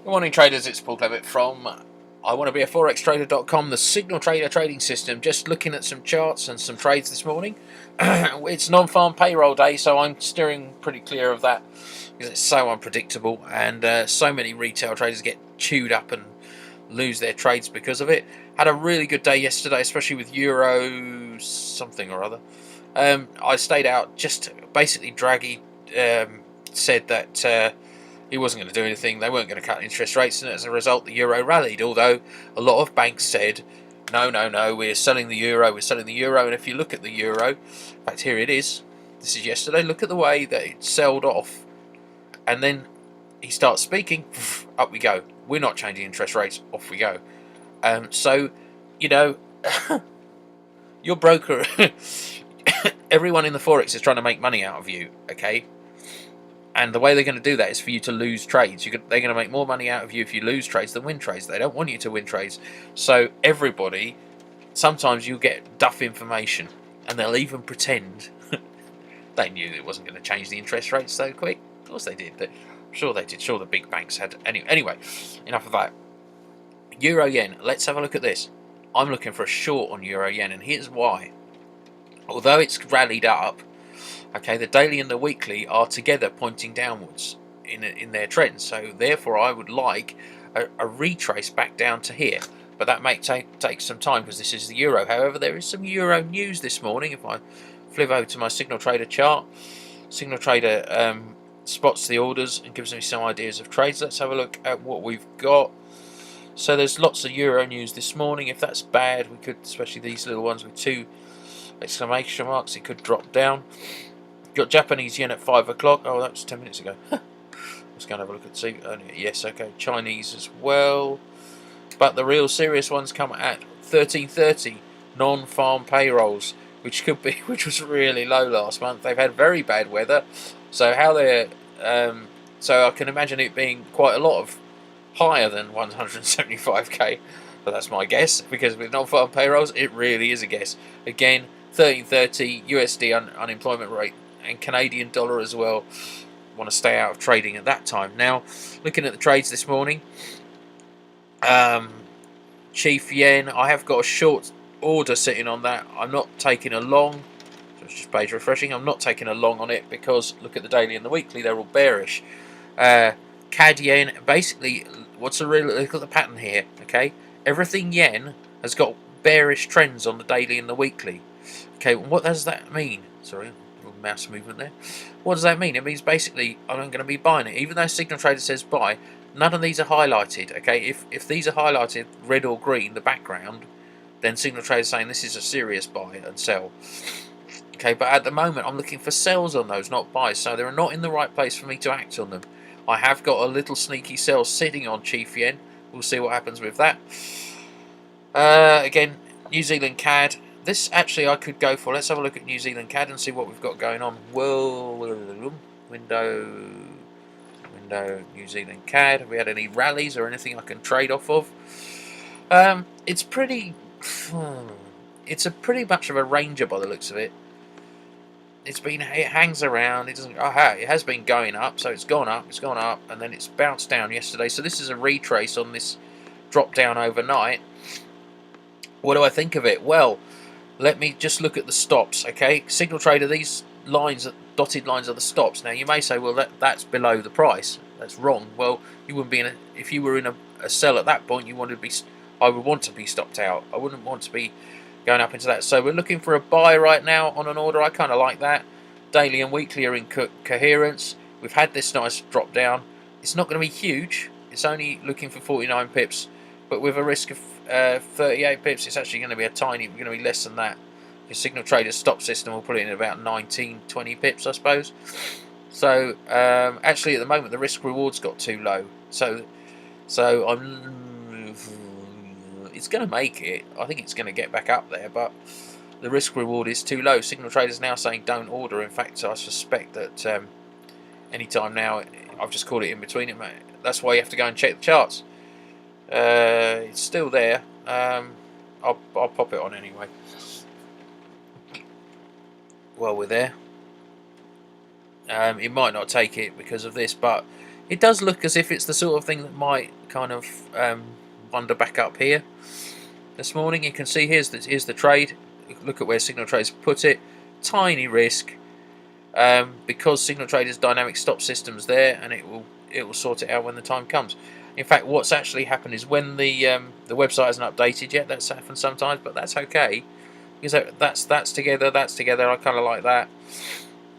Good morning, traders. It's Paul Clevitt from I want to be a Forex the Signal Trader trading system. Just looking at some charts and some trades this morning. It's non-farm payroll day, so I'm steering pretty clear of that because it's so unpredictable, and so many retail traders get chewed up and lose their trades because of it. Had a really good day yesterday, especially with Euro something or other. I stayed out. Just basically, Draghi said that he wasn't going to do anything. They weren't going to cut interest rates, and as a result, the euro rallied. Although a lot of banks said, no, no, no, we're selling the euro, we're selling the euro. And if you look at the euro, in fact, here it is. This is yesterday. Look at the way that it sold off, and then he starts speaking. Up we go. We're not changing interest rates. Off we go. So, you know, your broker, everyone in the Forex is trying to make money out of you. Okay. And the way they're going to do that is for you to lose trades. They're going to make more money out of you if you lose trades than win trades. They don't want you to win trades. So everybody, sometimes you get duff information, and they'll even pretend they knew it wasn't going to change the interest rates so quick. Of course they did. I'm sure they did. Sure the big banks had. Anyway, enough of that. Euro yen. Let's have a look at this. I'm looking for a short on euro yen, and here's why. Although it's rallied up, okay, the daily and the weekly are together pointing downwards in their trends. So therefore, I would like a retrace back down to here. But that may take some time because this is the euro. However, there is some euro news this morning. If I flip over to my Signal Trader chart, Signal Trader spots the orders and gives me some ideas of trades. Let's have a look at what we've got. So there's lots of euro news this morning. If that's bad, we could, especially these little ones with 2 exclamation marks, it could drop down. Got Japanese yen at 5 o'clock. Oh, that was 10 minutes ago. Let's go and have a look at see. Yes, okay. Chinese as well. But the real serious ones come at 13:30. Non-farm payrolls, which was really low last month. They've had very bad weather, so how they're so I can imagine it being quite a lot of higher than 175k. But that's my guess, because with non-farm payrolls, it really is a guess. Again, 13:30 USD unemployment rate. And Canadian dollar as well. Want to stay out of trading at that time. Now, looking at the trades this morning, Chief Yen, I have got a short order sitting on that. I'm not taking a long. So it's just page refreshing. I'm not taking a long on it because look at the daily and the weekly; they're all bearish. CAD Yen, basically, what's the real look at the pattern here? Okay, everything yen has got bearish trends on the daily and the weekly. Okay, what does that mean? Sorry. Mouse movement there. What does that mean? It means basically I'm going to be buying it. Even though Signal Trader says buy, none of these are highlighted. Okay, if these are highlighted red or green, the background, then Signal Trader is saying this is a serious buy and sell. Okay, but at the moment I'm looking for sells on those, not buys. So they're not in the right place for me to act on them. I have got a little sneaky sell sitting on Chief Yen. We'll see what happens with that. Again, New Zealand CAD. This actually I could go for. Let's have a look at New Zealand CAD and see what we've got going on. Window, New Zealand CAD. Have we had any rallies or anything I can trade off of? It's pretty. It's a pretty much of a ranger by the looks of it. It hangs around. It doesn't. It has been going up, so it's gone up, and then it's bounced down yesterday. So this is a retrace on this drop down overnight. What do I think of it? Well, let me just look at the stops, okay? Signal Trader, these lines, dotted lines are the stops. Now, you may say, well, that's below the price. That's wrong. Well, you wouldn't be in if you were in a sell at that point, I would want to be stopped out. I wouldn't want to be going up into that. So we're looking for a buy right now on an order. I kind of like that. Daily and weekly are in coherence. We've had this nice drop down. It's not going to be huge. It's only looking for 49 pips, but with a risk of 38 pips, it's actually going to be going to be less than that. Your Signal Trader's stop system will put it in about 19, 20 pips, I suppose. So actually, at the moment, the risk reward's got too low. So it's going to make it. I think it's going to get back up there, but the risk reward is too low. Signal Trader's now saying don't order. In fact, I suspect that anytime now, I've just called it in between it. That's why you have to go and check the charts. It's still there. I'll pop it on anyway. While we're there, it might not take it because of this, but It does look as if it's the sort of thing that might kind of wander back up here. This morning, you can see here's the trade. Look at where Signal Traders put it. Tiny risk, because Signal Traders dynamic stop system's there, and it will sort it out when the time comes. In fact, what's actually happened is when the website hasn't updated yet. That's happened sometimes, but that's okay because that's together. That's together. I kind of like that.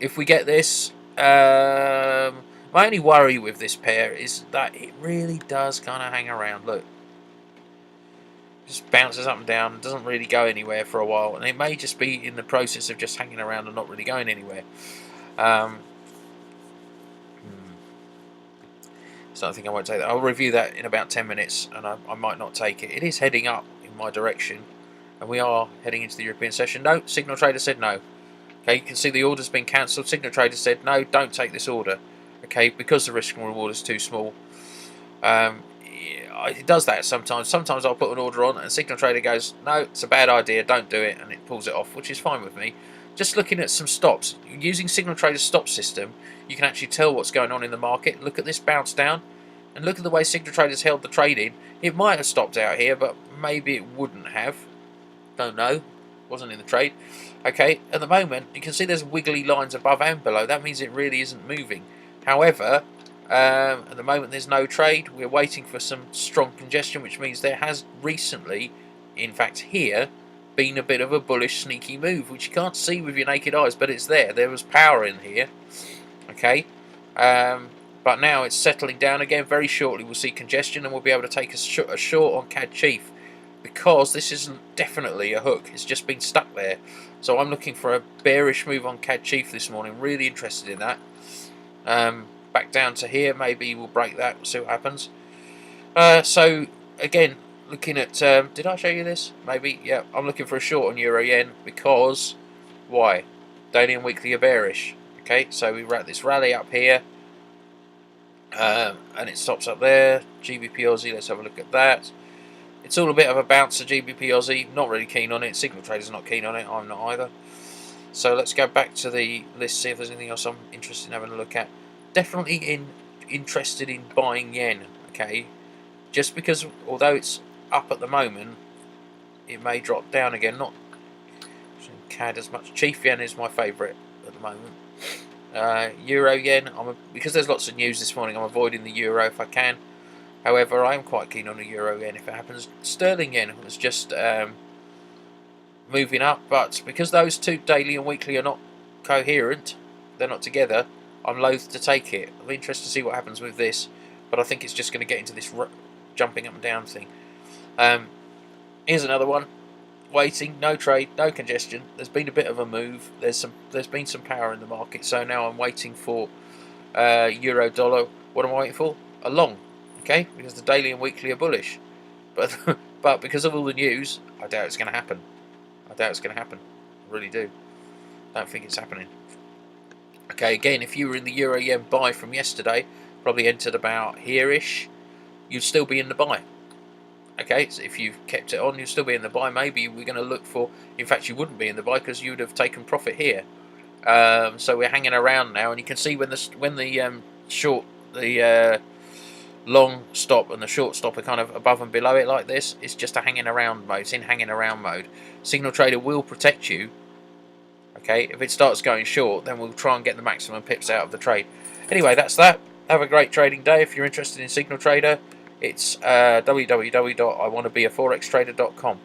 If we get this, my only worry with this pair is that it really does kind of hang around. Look, just bounces up and down, doesn't really go anywhere for a while, and it may just be in the process of just hanging around and not really going anywhere. So I think I won't take that. I'll review that in about 10 minutes, and I might not take it. It is heading up in my direction, and we are heading into the European session. No, Signal Trader said no. Okay, you can see the order's been cancelled. Signal Trader said no, don't take this order. Okay, because the risk and reward is too small. It does that sometimes. Sometimes I'll put an order on and Signal Trader goes, no, it's a bad idea, don't do it, and it pulls it off, which is fine with me. Just looking at some stops, using Signal Trader's stop system, you can actually tell what's going on in the market. Look at this bounce down, and look at the way Signal Trader's held the trade in. It might have stopped out here, but maybe it wouldn't have. Don't know. Wasn't in the trade. Okay, at the moment, you can see there's wiggly lines above and below. That means it really isn't moving. However, at the moment there's no trade. We're waiting for some strong congestion, which means there has recently, in fact here, been a bit of a bullish sneaky move, which you can't see with your naked eyes, but it's there. There was power in here. Okay, but now it's settling down again. Very shortly we'll see congestion, and we'll be able to take a short on CAD Chief, because this isn't definitely a hook. It's just been stuck there. So I'm looking for a bearish move on CAD Chief this morning. Really interested in that. Back down to here, maybe we'll break that. We'll see what happens. So again, looking at, did I show you this? Maybe, yeah. I'm looking for a short on Euro Yen because why? Daily and weekly are bearish. Okay, so we wrap this rally up here, and it stops up there. GBP Aussie. Let's have a look at that. It's all a bit of a bouncer, GBP Aussie. Not really keen on it. Signal Trader's not keen on it. I'm not either. So let's go back to the list, see if there's anything else I'm interested in having a look at. Definitely interested in buying yen. Okay, just because although it's up at the moment, it may drop down again. Not CAD as much. Chief yen is my favourite at the moment. Euro yen. Because there's lots of news this morning, I'm avoiding the euro if I can. However, I am quite keen on a euro yen if it happens. Sterling yen was just moving up, but because those two daily and weekly are not coherent, they're not together, I'm loath to take it. I'm interested to see what happens with this, but I think it's just going to get into this jumping up and down thing. Here's another one. Waiting, no trade, no congestion. There's been a bit of a move. There's been some power in the market, so now I'm waiting for euro dollar. What am I waiting for? A long. Okay, because the daily and weekly are bullish, but because of all the news, I doubt it's going to happen. I doubt it's going to happen. I really do. Don't think it's happening. Okay, again, if you were in the euro yen buy from yesterday, probably entered about here-ish, you'd still be in the buy. Okay, so if you've kept it on, you'd still be in the buy. Maybe we're going to look for, in fact, you wouldn't be in the buy because you would have taken profit here. So we're hanging around now, and you can see when the long stop and the short stop are kind of above and below it like this, it's just a hanging around mode. It's in hanging around mode. Signal Trader will protect you. Okay, if it starts going short, then we'll try and get the maximum pips out of the trade. Anyway, that's that. Have a great trading day. If you're interested in Signal Trader, it's www.iwannabeaforextrader.com.